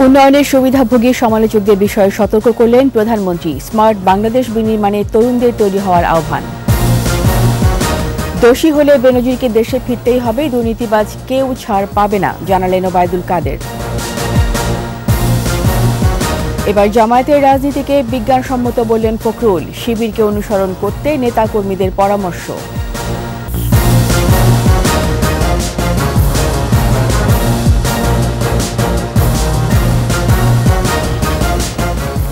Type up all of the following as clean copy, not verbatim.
উন্নয়নের সুবিধাভোগী সমালোচকদের বিষয়ে সতর্ক করলেন প্রধানমন্ত্রী। স্মার্ট বাংলাদেশ বিনির্মাণে তরুণদের তৈরি হওয়ার আহ্বান। দোষী হলে বেনজিরকে দেশে ফিরতেই হবে, দুর্নীতিবাজ কেউ ছাড় পাবে না, জানালেন ওবায়দুল কাদের। এবার জামায়াতের রাজনীতিকে বিজ্ঞানসম্মত বললেন ফখরুল। শিবিরকে অনুসরণ করতে নেতাকর্মীদের পরামর্শ।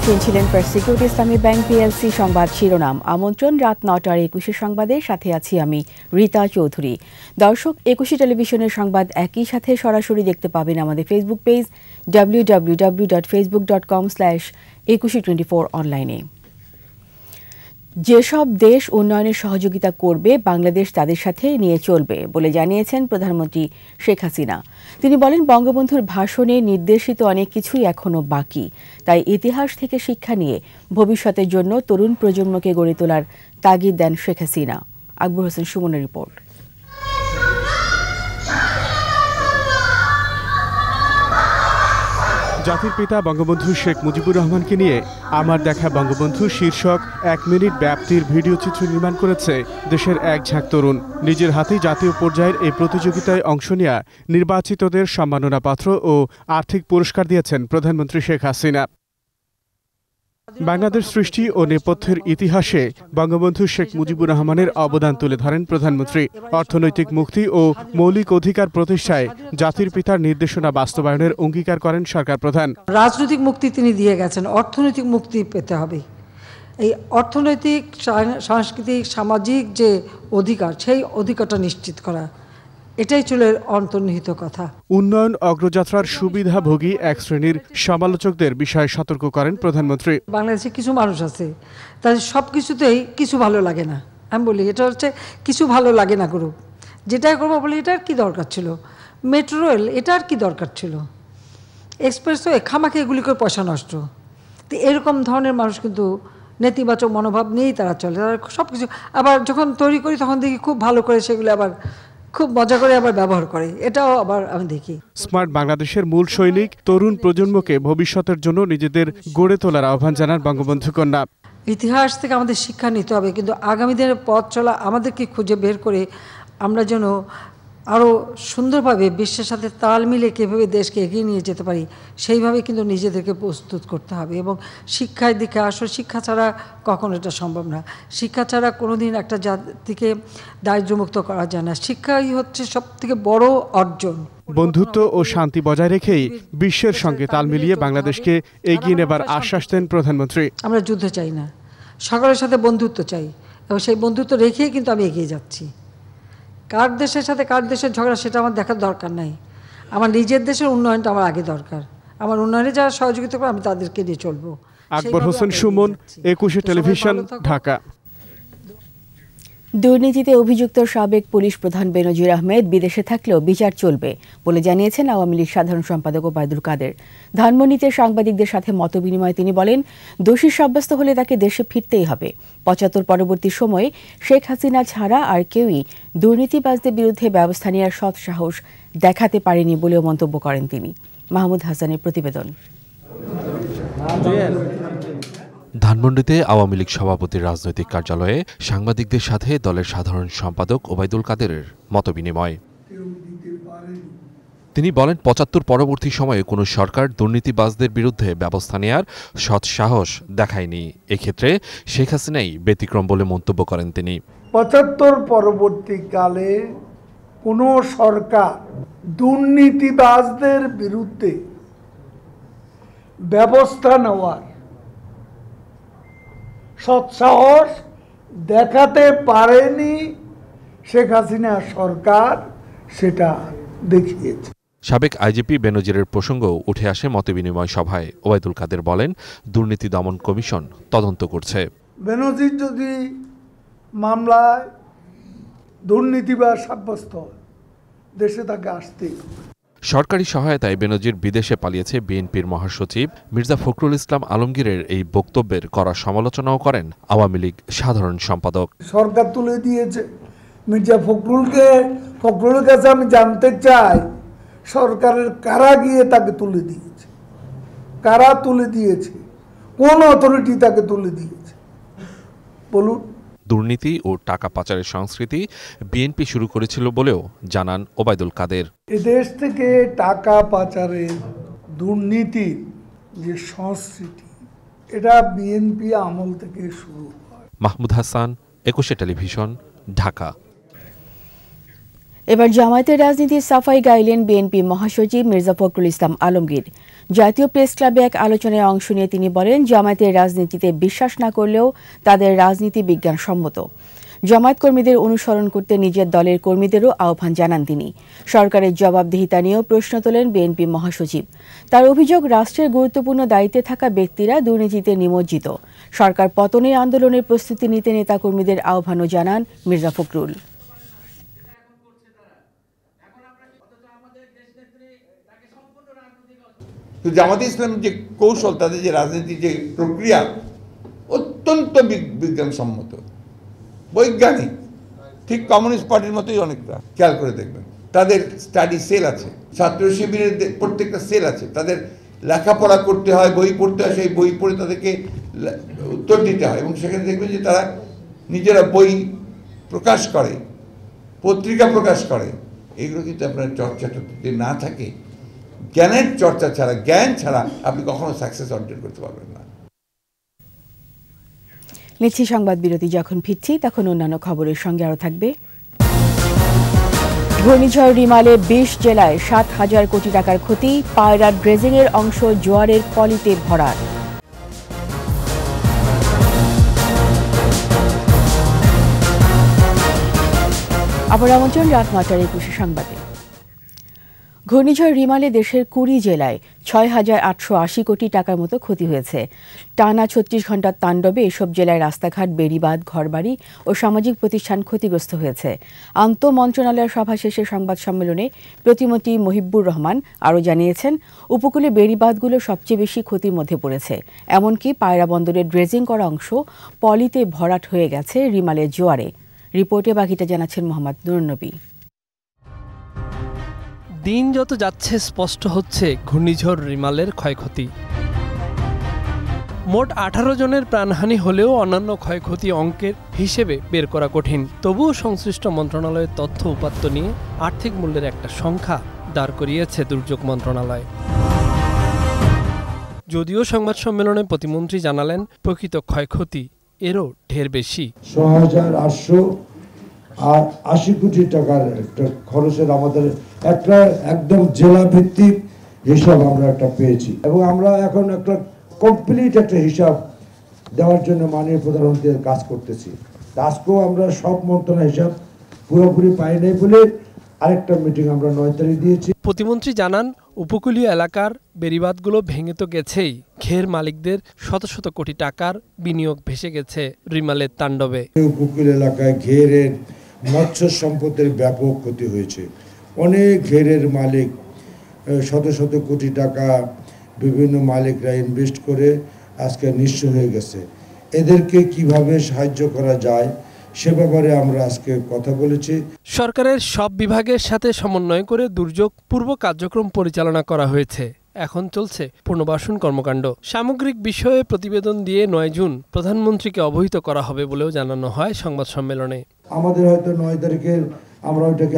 শুনছিলেন ফার্স্ট সিকিউরিটি ইসলামী ব্যাংক পিএলসি সংবাদ শিরোনাম। আমন্ত্রণ রাত 9টার 21 সংবাদের সাথে আছি আমি রীতা চৌধুরী। দর্শক, 21 টেলিভিশনের সংবাদ একই সাথে সরাসরি দেখতে পাবেন আমাদের ফেসবুক পেজ www.facebook.com/2124 অনলাইনে। যেসব দেশ উন্নয়নের সহযোগিতা করবে বাংলাদেশ তাদের সাথে নিয়ে চলবে বলে জানিয়েছেন প্রধানমন্ত্রী শেখ হাসিনা। তিনি বলেন, বঙ্গবন্ধুর ভাষণে নির্দেশিত অনেক কিছুই এখনো বাকি, তাই ইতিহাস থেকে শিক্ষা নিয়ে ভবিষ্যতের জন্য তরুণ প্রজন্মকে গড়ে তোলার তাগিদ দেন শেখ হাসিনা। আকবর হোসেন সুমনের রিপোর্ট। জাতির পিতা বঙ্গবন্ধু শেখ মুজিবুর রহমানকে নিয়ে আমার দেখা বঙ্গবন্ধু শীর্ষক 1 মিনিট ব্যাপ্তির ভিডিও চিত্র নির্মাণ করেছে দেশের এক ঝাঁক তরুণ। নিজের হাতেই জাতীয় পর্যায়ের এই প্রতিযোগিতায় অংশ নেওয়া নির্বাচিতদের সম্মাননাপত্র ও আর্থিক পুরস্কার দিয়েছেন প্রধানমন্ত্রী শেখ হাসিনা। বাংলাদেশ সৃষ্টি ও নেপথ্যের ইতিহাসে বঙ্গবন্ধু শেখ মুজিবুর রহমানের অবদান তুলে ধরেন প্রধানমন্ত্রী। অর্থনৈতিক মুক্তি ও মৌলিক অধিকার প্রতিষ্ঠায় জাতির পিতার নির্দেশনা বাস্তবায়নের অঙ্গীকার করেন সরকার প্রধান। রাজনৈতিক মুক্তি তিনি দিয়ে গেছেন, অর্থনৈতিক মুক্তি পেতে হবে। এই অর্থনৈতিক, সাংস্কৃতিক, সামাজিক যে অধিকার, সেই অধিকারটা নিশ্চিত করা, এটাই ছিল অন্তর্নিহিত কথা। উন্নয়ন অগ্রযাত্রার সুবিধাভোগী এক শ্রেণীর সমালোচকদের বিষয়ে সতর্ক করেন প্রধানমন্ত্রী। বাংলাদেশে কিছু মানুষ আছে, তাদের সব কিছুতেই কিছু ভালো লাগে না। আমি বলি এটা হচ্ছে কিছু ভালো লাগে না করুক, যেটাই করবো বলি এটার কি দরকার ছিল, মেট্রো রেল এটার কি দরকার ছিল, এক্সপ্রেসওয়ে খামাকে এগুলি করে পয়সা নষ্ট। তো এরকম ধরনের মানুষ কিন্তু নেতিবাচক মনোভাব নিয়েই তারা চলে। তারা সব কিছু আবার যখন তৈরি করি তখন দেখি খুব ভালো করে সেগুলো আবার খুব মজা করে আবার ব্যবহার করে, এটাও আবার আমি দেখি। স্মার্ট বাংলাদেশের মূল সৈনিক তরুণ প্রজন্মকে ভবিষ্যতের জন্য নিজেদের গড়ে তোলার আহ্বান জানান বঙ্গবন্ধু কন্যা। ইতিহাস থেকে আমাদের শিক্ষা নিতে হবে, কিন্তু আগামী দিনের পথ চলা আমাদেরকে খুঁজে বের করে আমরা যেন আরও সুন্দরভাবে বিশ্বের সাথে তাল মিলে কীভাবে দেশকে এগিয়ে নিয়ে যেতে পারি, সেইভাবে কিন্তু নিজেদেরকে প্রস্তুত করতে হবে। এবং শিক্ষার দিকে আসলে শিক্ষা ছাড়া কখনো এটা সম্ভব না। শিক্ষা ছাড়া কোনোদিন একটা জাতিকে দারিদ্র্যমুক্ত করা যায় না। শিক্ষাই হচ্ছে সবথেকে বড় অর্জন। বন্ধুত্ব ও শান্তি বজায় রেখেই বিশ্বের সঙ্গে তাল মিলিয়ে বাংলাদেশকে এগিয়ে নেবার আশ্বাস দেন প্রধানমন্ত্রী। আমরা যুদ্ধ চাই না, সকলের সাথে বন্ধুত্ব চাই, এবং সেই বন্ধুত্ব রেখেই কিন্তু আমি এগিয়ে যাচ্ছি। কার দেশের সাথে কার দেশের ঝগড়া সেটা আমার দেখার দরকার নাই। আমার নিজের দেশের উন্নয়নটা আমার আগে দরকার। আমার উন্নয়নে যারা সহযোগিতা করে আমি তাদেরকে নিয়ে চলবো। আকবর হোসেন সুমন, 21 টেলিভিশন, ঢাকা। দুর্নীতিতে অভিযুক্ত সাবেক পুলিশ প্রধান বেনজির আহমেদ বিদেশে থাকলেও বিচার চলবে বলে জানিয়েছেন আওয়ামী লীগ সাধারণ সম্পাদক ওবায়দুল কাদের। ধানমন্ডিতে সাংবাদিকদের সাথে মতবিনিময়ে তিনি বলেন, দোষী সাব্যস্ত হলে তাকে দেশে ফিরতেই হবে। ৭৫ পরবর্তী সময়ে শেখ হাসিনা ছাড়া আর কেউই দুর্নীতিবাজদের বিরুদ্ধে ব্যবস্থা নেওয়ার সৎ সাহস দেখাতে পারেনি বলেও মন্তব্য করেন তিনি। মাহমুদ হাসানের প্রতিবেদন। ধানমন্ডিতে আওয়ামী লীগ সভাপতির রাজনৈতিক কার্যালয়ে সাংবাদিকদের সাথে দলের সাধারণ সম্পাদক ওবায়দুল কাদেরের মতবিনিময়। তিনি বলেন, ৭৫ পরবর্তী সময়ে কোনো সরকার দুর্নীতিবাজদের বিরুদ্ধে ব্যবস্থা নেয়ার সৎ সাহস দেখায়নি। এক্ষেত্রে শেখ হাসিনাই ব্যতিক্রম বলে মন্তব্য করেন তিনি। ৭৫ পরবর্তীকালে কোনো সরকার দুর্নীতিবাজদের বিরুদ্ধে ব্যবস্থা নেওয়ার সৎসাহস দেখাতে পারেনি। শেখ হাসিনা সরকার সেটা দেখিয়েছে। সাবেক আইজিপি বেনজিরের প্রসঙ্গও উঠে আসে মতবিনিময় সভায়। ওবায়দুল কাদের বলেন, দুর্নীতি দমন কমিশন তদন্ত করছে। বেনজির যদি মামলায় দুর্নীতিবাজ সাব্যস্ত হয়, দেশে তাকে আসতেই। সরকারি সহায়তায় বেনজির বিদেশে পালিয়েছে বিএনপির মহাসচিব মির্জা ফখরুল ইসলাম আলমগীরের এই বক্তব্যের কড়া সমালোচনাও করেন আওয়ামী লীগ সাধারণ সম্পাদক। সরকার তুলে দিয়েছে মির্জা ফখরুলের কাছে আমি জানতে চাই সরকারের কারা গিয়ে তাকে তুলে দিয়েছে। কারা তুলে দিয়েছে, কোন অথরিটি তাকে তুলে দিয়েছে বলুন? দুর্নীতি ও টাকা পাচারের সংস্কৃতি বিএনপি শুরু করেছিল বলেও জানান ওবায়দুল কাদের। এদেশ থেকে টাকা পাচারের, দুর্নীতির যে সংস্কৃতি, এটা বিএনপি আমল থেকে শুরু হয়। মাহমুদ হাসান, 21 টেলিভিশন, ঢাকা। এবার জামায়াতের রাজনীতির সাফাই গাইলেন বিএনপি মহাসচিব মির্জা ফখরুল ইসলাম আলমগীর। জাতীয় প্রেস ক্লাবে এক আলোচনায় অংশ নিয়ে তিনি বলেন, জামায়াতের রাজনীতিতে বিশ্বাস না করলেও তাদের রাজনীতি বিজ্ঞানসম্মত। জামায়াত কর্মীদের অনুসরণ করতে নিজের দলের কর্মীদেরও আহ্বান জানান তিনি। সরকারের জবাবদিহিতা নিয়েও প্রশ্ন তোলেন বিএনপি মহাসচিব। তার অভিযোগ, রাষ্ট্রের গুরুত্বপূর্ণ দায়িত্বে থাকা ব্যক্তিরা দুর্নীতিতে নিমজ্জিত। সরকার পতনের আন্দোলনের প্রস্তুতি নিতে নেতাকর্মীদের আহ্বানও জানান মির্জা ফখরুল। তো জামাতে ইসলামের যে কৌশল, তাদের যে রাজনীতির যে প্রক্রিয়া অত্যন্ত বিজ্ঞানসম্মত, বৈজ্ঞানিক, ঠিক কমিউনিস্ট পার্টির মতোই অনেকটা। খেয়াল করে দেখবেন, তাদের স্টাডি সেল আছে, ছাত্র শিবিরের প্রত্যেকটা সেল আছে, তাদের লেখাপড়া করতে হয়, বই পড়তে হয়, সেই বই পড়ে তাদেরকে উত্তর দিতে হয়, এবং সেখানে দেখবেন যে তারা নিজেরা বই প্রকাশ করে, পত্রিকা প্রকাশ করে। এগুলো কিন্তু আপনার চর্চাটা যদি না থাকে, জ্ঞানের চর্চা ছাড়া, জ্ঞান ছাড়া আপনি কখনো সাকসেস অর্জন করতে পারবেন না। নিচ্ছি সংবাদ বিরতি। যখন ফিরছি তখন অন্যান্য খবরের সঙ্গে আরও থাকবে। ঘূর্ণিঝড় রিমালে 20 জেলায় 7,000 কোটি টাকার ক্ষতি, পায়রার ড্রেজিংয়ের অংশ জোয়ারের পলিতে ভরাট। আবার আমন্ত্রণ রাত 9টার 21 সংবাদে। ঘূর্ণিঝড় রিমালে দেশের 20 জেলায় 6,880 কোটি টাকার মতো ক্ষতি হয়েছে। টানা 36 ঘণ্টার তাণ্ডবে এসব জেলায় রাস্তাঘাট, বেড়িবাঁধ, ঘরবাড়ি ও সামাজিক প্রতিষ্ঠান ক্ষতিগ্রস্ত হয়েছে। আন্তঃ মন্ত্রণালয়ের সভা শেষে সংবাদ সম্মেলনে প্রতিমন্ত্রী মহিবুর রহমান আরও জানিয়েছেন, উপকূলে বেড়িবাঁধগুলো সবচেয়ে বেশি ক্ষতির মধ্যে পড়েছে। এমনকি পায়রা বন্দরের ড্রেজিং করা অংশ পলিতে ভরাট হয়ে গেছে রিমালের জোয়ারে। রিপোর্টে বাকিটা জানাচ্ছেন মোহাম্মদ নুরুন্নবী। দিন যত যাচ্ছে স্পষ্ট হচ্ছে ঘূর্ণিঝড় রিমালের ক্ষয়ক্ষতি। মোট 18 জনের প্রাণহানি হলেও অন্যান্য ক্ষয়ক্ষতি অঙ্কের হিসেবে বের করা কঠিন। তবুও সংশ্লিষ্ট মন্ত্রণালয়ের তথ্য উপাত্ত নিয়ে আর্থিক মূল্যের একটা সংখ্যা দাঁড় করিয়েছে দুর্যোগ মন্ত্রণালয়। যদিও সংবাদ সম্মেলনে প্রতিমন্ত্রী জানালেন, প্রকৃত ক্ষয়ক্ষতি এরও ঢের বেশি। 6,880 কোটি টাকার একটা খরচের আমাদের একটা একদম জেলা ভিত্তিক হিসাব আমরা একটা পেয়েছি, এবং আমরা এখন একটা কমপ্লিট একটা হিসাব দেওয়ার জন্য মাননীয় প্রধানমন্ত্রীর কাজ করতেছি। আজকেও আমরা সব মন্ত্রণালয় হিসাব পুরোপুরি পাই নাই বলে আরেকটা মিটিং আমরা 9 তারিখ দিয়েছি। প্রতিমন্ত্রী জানান, উপকূলীয় এলাকার বেড়িবাঁধগুলো ভেঙে তো গেছেই, ঘের মালিকদের শত শত কোটি টাকার বিনিয়োগ ভেসে গেছে রিমালের তাণ্ডবে। উপকূল এলাকায় ঘেরের মৎস্য সম্পদের ব্যাপক ক্ষতি হয়েছে। অনেক ঘেরের মালিক শত শত কোটি টাকা বিভিন্ন মালিকরা ইনভেস্ট করে আজকে নিঃস্ব হয়ে গেছে। এদেরকে কিভাবে সাহায্য করা যায় সে ব্যাপারে আমরা আজকে কথা বলেছি। সরকারের সব বিভাগের সাথে সমন্বয় করে দুর্যোগ পূর্ব কার্যক্রম পরিচালনা করা হয়েছে। এখন চলছে পুনর্বাসন কর্মকাণ্ড। সামগ্রিক বিষয়ে প্রতিবেদন দিয়ে 9 জুন প্রধানমন্ত্রীকে অবহিত করা হবে বলেও জানানো হয় সংবাদ সম্মেলনে। আমাদের হয়তো 9 তারিখে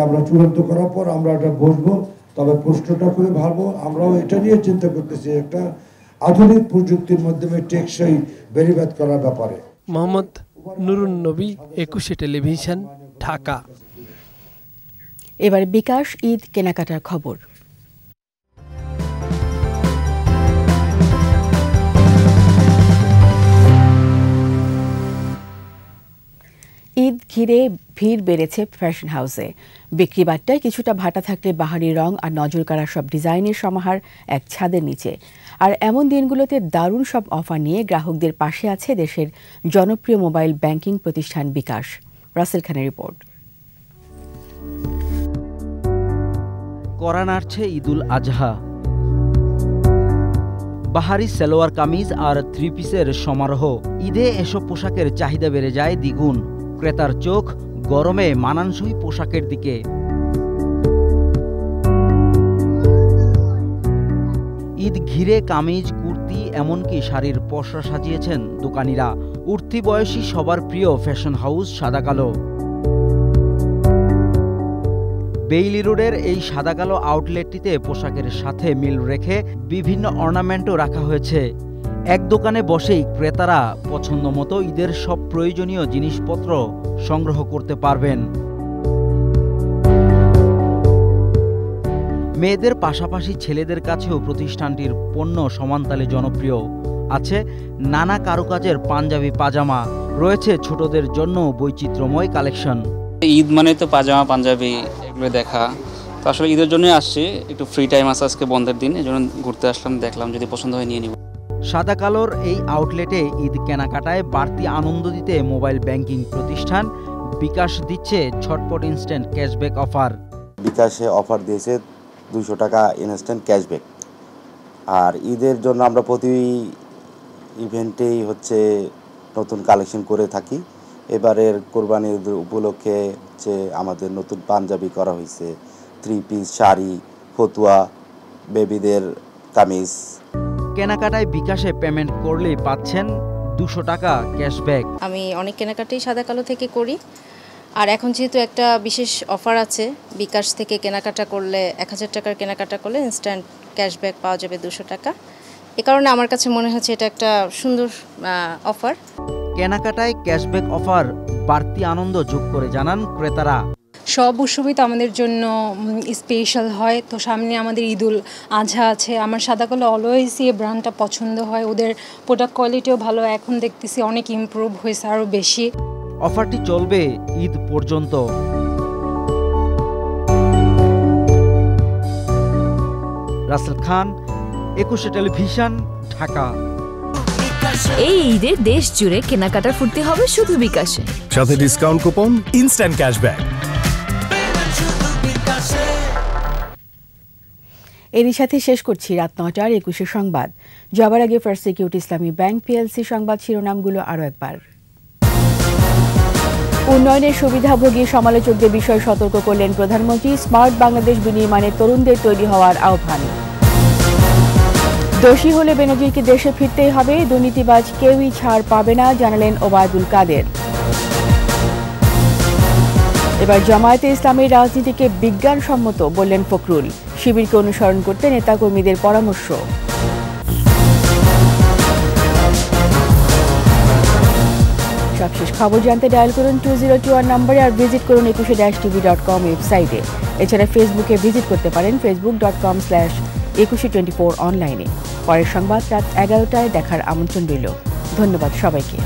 আমরা চূড়ান্ত করার পর আমরা এটা বসবো, তবে প্রশ্নটা করে ভাববো। আমরাও এটা নিয়ে চিন্তা করতেছি একটা আধুনিক প্রযুক্তির মাধ্যমে টেকসই বেড়িবাঁধ করার ব্যাপারে। মোহাম্মদ নুরুন্নবী, 21 টেলিভিশন, ঢাকা। এবার বিকাশ ঈদ কেনাকাটার খবর। ঈদ ঘিরে ভিড় বেড়েছে ফ্যাশন হাউসে। বিক্রি বাট্টায় কিছুটা ভাটা থাকলে বাহারি রং আর নজর কাড়া সব ডিজাইনের সমাহার এক ছাদের নিচে। আর এমন দিনগুলোতে দারুণ সব অফার নিয়ে গ্রাহকদের পাশে আছে দেশের জনপ্রিয় মোবাইল ব্যাংকিং প্রতিষ্ঠান বিকাশ। রাসেল খানের রিপোর্ট। করা নাড়ছে ঈদুল আজহা। বাহারি সালোয়ার কামিজ আর 3 পিসের সমারোহ। ঈদে এসব পোশাকের চাহিদা বেড়ে যায় দ্বিগুণ। ক্রেতার চোখ গরমে মানানসই পোশাকের দিকে। ঈদ ঘিরে কামিজ, কুর্তি এমনকি শাড়ির পসরা সাজিয়েছেন দোকানিরা। উঠতি বয়সী সবার প্রিয় ফ্যাশন হাউস সাদাকালো। বেইলি রোডের এই সাদাকালো আউটলেটটিতে পোশাকের সাথে মিল রেখে বিভিন্ন অর্নামেন্টও রাখা হয়েছে। এক দোকানে বসেই ক্রেতারা পছন্দ মতো ঈদের সব প্রয়োজনীয় জিনিসপত্র সংগ্রহ করতে পারবেন। মেয়েদের পাশাপাশি ছেলেদের কাছেও প্রতিষ্ঠানটির পণ্য সমানতালে জনপ্রিয়। আছে নানা কারুকাজের পাঞ্জাবি, পাজামা, রয়েছে ছোটদের জন্য বৈচিত্র্যময় কালেকশন। ঈদ মানে তো পাজামা, পাঞ্জাবি এগুলো দেখা, তো আসলে ঈদের জন্যই আসছি, একটু ফ্রি টাইম আছে আজকে, বন্ধের দিন, এই জন্য ঘুরতে আসলাম, দেখলাম যদি পছন্দ হয় নিয়ে নিব। সাদাকালোর এই আউটলেটে ঈদ কেনাকাটায় বাড়তি আনন্দ দিতে মোবাইল ব্যাংকিং প্রতিষ্ঠান বিকাশ দিচ্ছে ঝটপট ইনস্ট্যান্ট ক্যাশব্যাক অফার। বিকাশে অফার দিয়েছে 200 টাকা ইনস্ট্যান্ট ক্যাশব্যাক। আর ঈদের জন্য আমরা প্রতি ইভেন্টেই হচ্ছে নতুন কালেকশন করে থাকি। এবারের কোরবানি ঈদের উপলক্ষে হচ্ছে আমাদের নতুন পাঞ্জাবি করা হয়েছে, 3 পিস শাড়ি, ফতুয়া, বেবিদের কামিজ। কেনাকাটায় বিকাশে পেমেন্ট করলেই পাচ্ছেন 200 টাকা ক্যাশব্যাক। আমি অনেক কেনাকাটাই সাদাকালো থেকে করি, আর এখন যেহেতু একটা বিশেষ অফার আছে, বিকাশ থেকে কেনাকাটা করলে 1000 টাকার কেনাকাটা করলে ইনস্ট্যান্ট ক্যাশব্যাক পাওয়া যাবে 200 টাকা। এ কারণে আমার কাছে মনে হচ্ছে এটা একটা সুন্দর অফার। কেনাকাটায় ক্যাশব্যাক অফার বাড়তি আনন্দ যোগ করে জানান ক্রেতারা। সব উৎসবই তো আমাদের জন্য স্পেশাল হয়, তো সামনে আমাদের ঈদুল আজহা আছে। আমার সাদাকালো অলওয়েজই এই ব্র্যান্ডটা পছন্দ হয়, ওদের প্রোডাক্ট কোয়ালিটিও ভালো, এখন দেখতেছি অনেক ইমপ্রুভ হয়েছে আরও বেশি। অফারটি চলবে ঈদ পর্যন্ত। রাসেল খান, 21 টেলিভিশন, ঢাকা। এই ঈদে দেশ জুড়ে কেনাকাটার ফুর্তি হবে শুধু বিকাশে, সাথে ডিসকাউন্ট কুপন, ইনস্ট্যান্ট ক্যাশব্যাক। এরই সাথে শেষ করছি রাত 9টার 21 সংবাদ। যাবার আগে ফার্স্ট সিকিউরিটি ইসলামী ব্যাংক পিএলসি সংবাদ শিরোনামগুলো আরও একবার। উন্নয়নের সুবিধাভোগী সমালোচকদের বিষয়ে সতর্ক করলেন প্রধানমন্ত্রী। স্মার্ট বাংলাদেশ বিনির্মাণে তরুণদের তৈরি হওয়ার আহ্বান। দোষী হলে বেনজিরকে দেশে ফিরতেই হবে, দুর্নীতিবাজ কেউই ছাড় পাবে না, জানালেন ওবায়দুল কাদের। এবার জামায়াতে ইসলামের রাজনীতিকে বিজ্ঞানসম্মত বললেন ফখরুল। শিবিরকে অনুসরণ করতে নেতাকর্মীদের পরামর্শ। সবশেষ খবর জানতে ডায়াল করুন 2021 নম্বরে, আর ভিজিট করুন 21-tv.com ওয়েবসাইটে। এছাড়া ফেসবুকে ভিজিট করতে পারেন facebook.com/2124 অনলাইনে। পরের সংবাদ রাত 11টায় দেখার আমন্ত্রণ রইল। ধন্যবাদ সবাইকে।